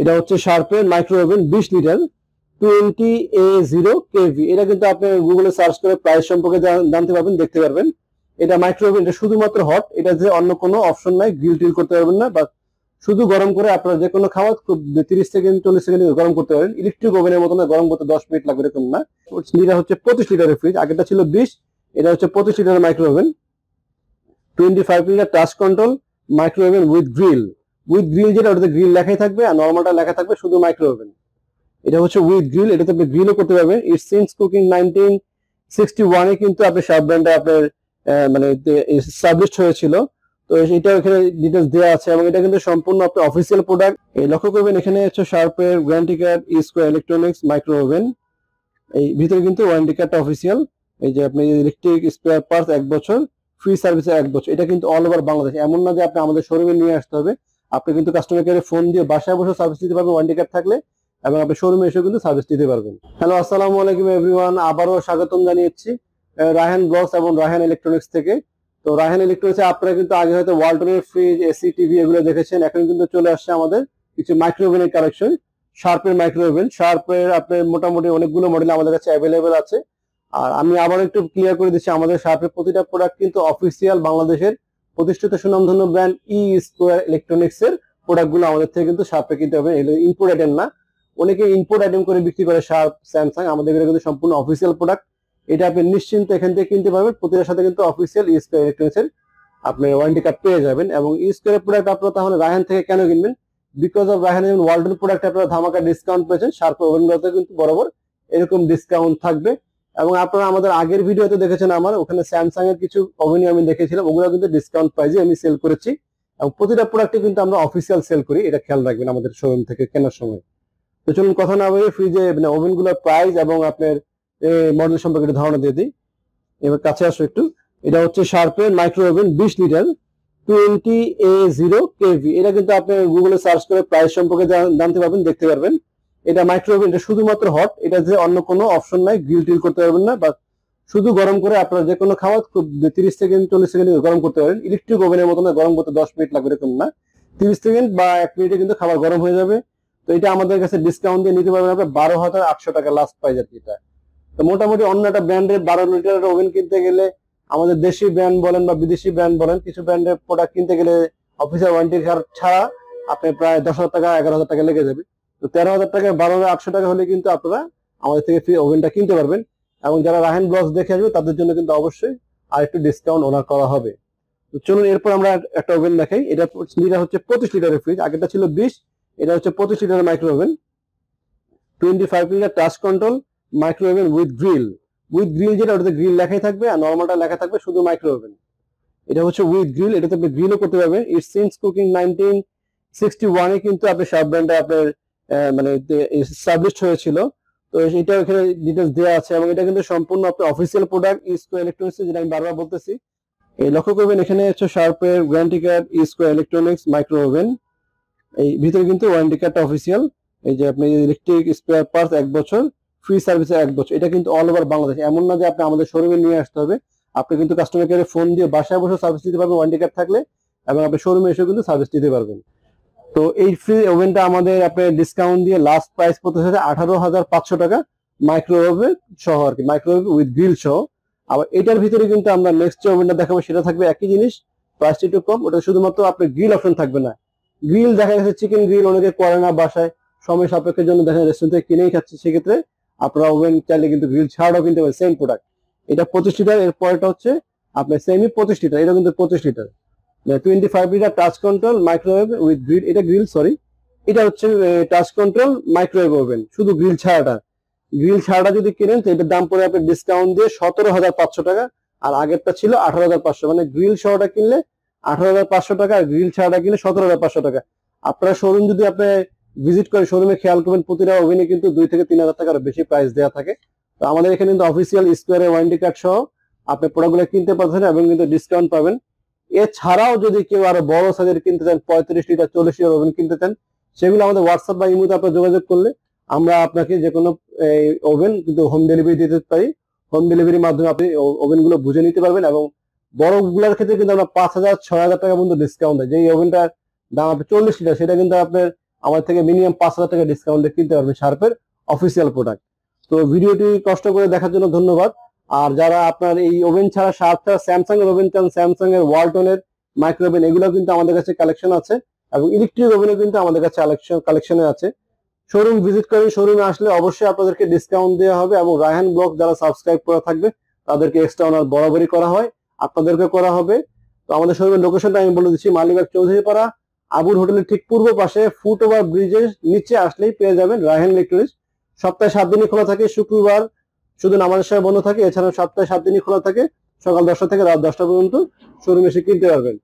এটা হচ্ছে শার্পের micro oven 20 litre 20A0KV। এটা কিন্তু আপনি গুগলে সার্চ করে প্রাইস সম্পর্কে জানতে পারবেন, দেখতে পারবেন। এটা মাইক্রো ওভেন, এটা শুধুমাত্র হট, এটা যে অন্য কোনো অপশন নাই, গ্রিল টিল করতে পারবেন না, বা শুধু গরম করে আপনারা যে কোনো খাবার খুব 30 সেকেন্ড 40 সেকেন্ড গরম করতে পারেন। ইলেকট্রিক ওভেনের মতো না, গরম করতে 10 মিনিট লাগবে এরকম না। এটা হচ্ছে 25 লিটারের ফ্রিজ, আগেটা ছিল 20, এটা হচ্ছে 25 লিটারের micro oven. 25 litre touch control micro oven with grill. With grill যেটা, ওটাতে গ্রিল লেখাই থাকবে, আর নর্মালটা লেখা থাকবে শুধু মাইক্রো ওভেন। এটা হচ্ছে উইথ গ্রিল, এটাতে আপনি গ্রিলও করতে পারবেন। ইট সিন্স কুকিং 1961 কিন্তু আপনি শার্প ব্র্যান্ডে আপনার মানে এস্টাবলিশড হয়েছিল। তো এটা এখানে ডিটেলস দেওয়া আছে, এবং এটা কিন্তু সম্পূর্ণ আপনার অফিসিয়াল প্রোডাক্ট। এই লক্ষ্য করবেন এখানে হচ্ছে শার্পের warranty card, Square Electronics micro oven. এই ভিতরে কিন্তু ওয়ারেন্টি কার্ডটা অফিসিয়াল। এই যে আপনি ইলেকট্রিক স্পেয়ার পার্টস 1 বছর, ফ্রি সার্ভিস 1 বছর। এটা কিন্তু অল ওভার বাংলাদেশ, এমন না যে আপনি আমাদের শোরুমে নিয়ে আসতে হবে। আপনি কিন্তু কাস্টমার কেয়ারে ফোন দিয়ে বাসায় বসে সার্ভিস দিতে পারবেন ওয়ারেন্টি কার্ড থাকলে, এবং আপনি শোরুমে এসে কিন্তু সার্ভিস দিতে পারবেন। হ্যালো, আসসালামু আলাইকুম এভরিওয়ান, আবারও স্বাগতম জানিয়েছি রায়হান ব্লগস এবং রায়হান ইলেকট্রনিক্স থেকে। তো রায়হান ইলেকট্রনিক্সে আপনারা কিন্তু আগে হয়তো ওয়ালটনের ফ্রিজ, এসি, টিভি এগুলো দেখেছেন। এখন কিন্তু চলে আসছে আমাদের কিছু মাইক্রো ওভেনের কালেকশন। শার্পের মাইক্রো ওভেন, শার্পের আপনার মোটামুটি অনেকগুলো মডেল আমাদের কাছে অ্যাভেলেবেল আছে। আর আমি আবার একটু ক্লিয়ার করে দিচ্ছি, আমাদের শার্পের প্রতিটা প্রোডাক্ট কিন্তু অফিসিয়াল বাংলাদেশের প্রতিষ্ঠিত সুনামধন্য ব্র্যান্ড স্কোয়ার ইলেকট্রনিক্স এর প্রোডাক্টগুলো আমাদের থেকে কিন্তু শার্পে কিনতে হবে। এগুলো ইম্পোর্ট আইটেম না। অনেকে ইম্পোর্ট আইটেম করে বিক্রি করে, শার্প, স্যামসাং। আমাদের এগুলো কিন্তু সম্পূর্ণ অফিসিয়াল প্রোডাক্ট। এটা আপনি নিশ্চিন্ত এখান থেকে কিনতে পারবেন। প্রতিটার সাথে কিন্তু অফিসিয়াল স্কোয়ার ইলেকট্রনিক্স এর আপনি ওয়ারেন্টি কার্ড পেয়ে যাবেন। এবং স্কোয়ার প্রোডাক্ট আপনারা তাহলে রায়হান থেকে কেন কিনবেন? বিকজ অফ রায়হান এবং ওয়ালটন প্রোডাক্ট আপনারা ধামাকা ডিসকাউন্ট পেয়েছেন, শার্প ওভেনগুলোতে কিন্তু বরাবর এরকম ডিসকাউন্ট থাকবে। এবং আপনারা আমাদের আগের ভিডিওতে দেখেছেন, আমার ওখানে স্যামসাং এর কিছু ওভেন আমি দেখেছিলাম, ওগুলো কিন্তু ডিসকাউন্ট প্রাইসে আমি সেল করেছি। এবং প্রতিটা প্রোডাক্টে কিন্তু আমরা অফিসিয়াল সেল করি, এটা খেয়াল রাখবেন আমাদের শোরুম থেকে কেনার সময়। তো চলুন কথা না বলে ফ্রিজে ওভেনগুলোর প্রাইস এবং আপনার মডেল সম্পর্কে একটু ধারণা দিয়ে দিই। এবার কাছে আসো একটু। এটা হচ্ছে শার্পের মাইক্রো ওভেন 20 লিটার 20A0KV। এটা কিন্তু আপনি গুগলে সার্চ করে প্রাইস সম্পর্কে জানতে পারবেন, দেখতে পারবেন। এটা মাইক্রো ওভেন, এটা শুধুমাত্র হট, এটা যে অন্য কোনো অপশন নাই, গ্রিল টিল করতে পারবেন না, বা শুধু গরম করে আপনারা যে কোনো খাবার খুব 30 সেকেন্ড 40 সেকেন্ড গরম করতে পারেন। ইলেকট্রিক ওভেনের মতো না, গরম করতে 10 মিনিট লাগবে এরকম না, 30 সেকেন্ড বা 1 মিনিটে কিন্তু খাবার গরম হয়ে যাবে। তো এটা আমাদের কাছে ডিসকাউন্ট দিয়ে নিতে পারবেন আপনার 12,800 টাকা লাস্ট প্রাইস আর কি এটা। তো মোটামুটি অন্য একটা ব্র্যান্ডের 12 লিটারের ওভেন কিনতে গেলে, আমাদের দেশি ব্র্যান্ড বলেন বা বিদেশি ব্র্যান্ড বলেন, কিছু ব্র্যান্ডের প্রোডাক্ট কিনতে গেলে অফিসিয়াল ওয়ারেন্টি কার্ড ছাড়া আপনি প্রায় 10,000 টাকা 11,000 টাকা লেগে যাবে। তো 13,000 টাকা 12,800 টাকা হলে কিন্তু আপনারা আমাদের থেকে ফ্রি ওভেনটা কিনতে পারবেন। এবং যারা রায়হান ব্লগস দেখে আসবে তাদের জন্য কিন্তু অবশ্যই আর একটু ডিসকাউন্ট ওনার করা হবে। তো চলুন এরপর আমরা একটা ওভেন দেখাই। এটা হচ্ছে 25 লিটারের ফ্রিজ, আগেটা ছিল 20, এটা হচ্ছে 25 লিটারের micro oven. 25 litre touch control micro oven with grill. With grill যেটা, ওটাতে গ্রিল লেখাই থাকবে, আর নর্মালটা লেখা থাকবে শুধু মাইক্রো ওভেন। এটা হচ্ছে উইথ গ্রিল, এটাতে আপনি গ্রিলও করতে পারবেন। ইট সিন্স কুকিং 1961 কিন্তু আপনি শার্প ব্র্যান্ডে আপনার মানে এস্টাবলিশড হয়েছিল। তো এটা এখানে ডিটেলস দেওয়া আছে, এবং এটা কিন্তু সম্পূর্ণ আপনার অফিসিয়াল প্রোডাক্ট স্কোয়ার ইলেকট্রনিক্স, যেটা আমি বারবার বলতেছি। এই লক্ষ্য করবেন এখানে হচ্ছে শার্পের warranty card, Square Electronics micro oven. এই ভিতরে কিন্তু ওয়ারেন্টি কার্ডটা অফিসিয়াল। এই যে আপনি ইলেকট্রিক স্পেয়ার পার্টস 1 বছর, ফ্রি সার্ভিস 1 বছর। এটা কিন্তু অল ওভার বাংলাদেশ, এমন না যে আপনি আমাদের শোরুমে নিয়ে আসতে হবে। আপনি কিন্তু কাস্টমার কেয়ারে ফোন দিয়ে বাসায় বসে সার্ভিস দিতে পারবেন ওয়ারেন্টি কার্ড থাকলে, এবং আপনি শোরুমে এসে কিন্তু সার্ভিস দিতে পারবেন। তো এই ফ্রি ওভেনটা আমাদের আপনার ডিসকাউন্ট দিয়ে লাস্ট প্রাইস পড়তেছে 18,500 টাকা মাইক্রো ওভেন সহ আর কি, মাইক্রো ওভেন উইথ গ্রিল সহ। আবার এটার ভিতরে কিন্তু আমরা নেক্সট যে ওভেনটা দেখাবো সেটা থাকবে একই জিনিস, প্রাইসটা একটু কম। ওটা শুধুমাত্র আপনার গ্রিল অপশন থাকবে না। গ্রিল দেখা গেছে চিকেন গ্রিল অনেকে করে না বাসায়, সময় সাপেক্ষের জন্য দেখা রেস্টুরেন্ট থেকে কিনেই খাচ্ছে, সেক্ষেত্রে আপনারা ওভেন চাইলে কিন্তু গ্রিল ছাড়াও কিনতে পারেন সেম প্রোডাক্ট। এটা 25 লিটার, এর পরেরটা হচ্ছে আপনার সেমি 25 লিটার, এটা কিন্তু 25 litre 25 litre touch control microwave with grill. এটা গ্রিল সরি, এটা হচ্ছে টাচ কন্ট্রোল মাইক্রোওয়েভ ওভেন, শুধু গ্রিল ছাড়াটা। গ্রিল ছাড়াটা যদি কিনেন তো এটার দাম পড়ে আপনার ডিসকাউন্ট দিয়ে 17,500 টাকা, আর আগেরটা ছিল 18,500। মানে গ্রিল সহটা কিনলে 18,500 টাকা, আর গ্রিল ছাড়াটা কিনলে 17,500 টাকা। আপনারা শোরুম যদি আপনি ভিজিট করে শোরুমে খেয়াল করবেন, প্রতিটা ওভেনে কিন্তু 2 থেকে 3,000 টাকার বেশি প্রাইস দেওয়া থাকে। তো আমাদের এখানে কিন্তু অফিসিয়াল স্কোয়ারের ওয়ারেন্টি কার্ড সহ আপনি প্রোডাক্টগুলো কিনতে পারছেন, এবং কিন্তু ডিসকাউন্ট পাবেন। এছাড়াও যদি কেউ আরো বড় সাইজের কিনতে চান, 35 লিটার 40 লিটার ওভেন কিনতে চান, সেগুলো আমাদের হোয়াটসঅ্যাপ বা ইমোতে আপনার যোগাযোগ করলে আমরা আপনাকে যে কোনো ওভেন কিন্তু হোম ডেলিভারি দিতে পারি। হোম ডেলিভারির মাধ্যমে আপনি ওভেনগুলো বুঝে নিতে পারবেন, এবং বড়গুলোর ক্ষেত্রে কিন্তু আমরা 5,000 6,000 টাকা পর্যন্ত ডিসকাউন্ট দেয়। যে ওভেনটার দাম আপনি 40 লিটার, সেটা কিন্তু আপনার আমাদের থেকে মিনিমাম 5,000 টাকা ডিসকাউন্টে কিনতে পারবেন শার্পের অফিসিয়াল প্রোডাক্ট। তো ভিডিওটি কষ্ট করে দেখার জন্য ধন্যবাদ। আর যারা আপনার এই ওভেন ছাড়া শার্প ছাড়া স্যামসাং এর ওভেন চান, স্যামসাং এর ওয়ালটনের মাইক্রো ওভেন এগুলো কিন্তু আমাদের কাছে কালেকশন আছে, এবং ইলেকট্রিক ওভেনও কিন্তু আমাদের কাছে কালেকশনে আছে। শোরুম ভিজিট করেন, শোরুমে আসলে অবশ্যই আপনাদেরকে ডিসকাউন্ট দেওয়া হবে, এবং রায়হান ব্লগ যারা সাবস্ক্রাইব করা থাকবে তাদেরকে এক্সট্রা অনার বরাবরই করা হয়, আপনাদেরকে করা হবে। তো আমাদের শোরুমের লোকেশনটা আমি বলে দিচ্ছি, মালিবাগ চৌধুরীপাড়া আবুল হোটেলের ঠিক পূর্ব পাশে ফুটওভার ব্রিজের নিচে আসলেই পেয়ে যাবেন রায়হান ইলেকট্রনিক্স। সপ্তাহে 7 দিনই খোলা থাকে, শুক্রবার শুধু নামাজের সময় বন্ধ থাকে, এছাড়াও সপ্তাহে 7 দিনই খোলা থাকে, সকাল 10টা থেকে রাত 10টা পর্যন্ত শোরুমে এসে কিনতে পারবেন।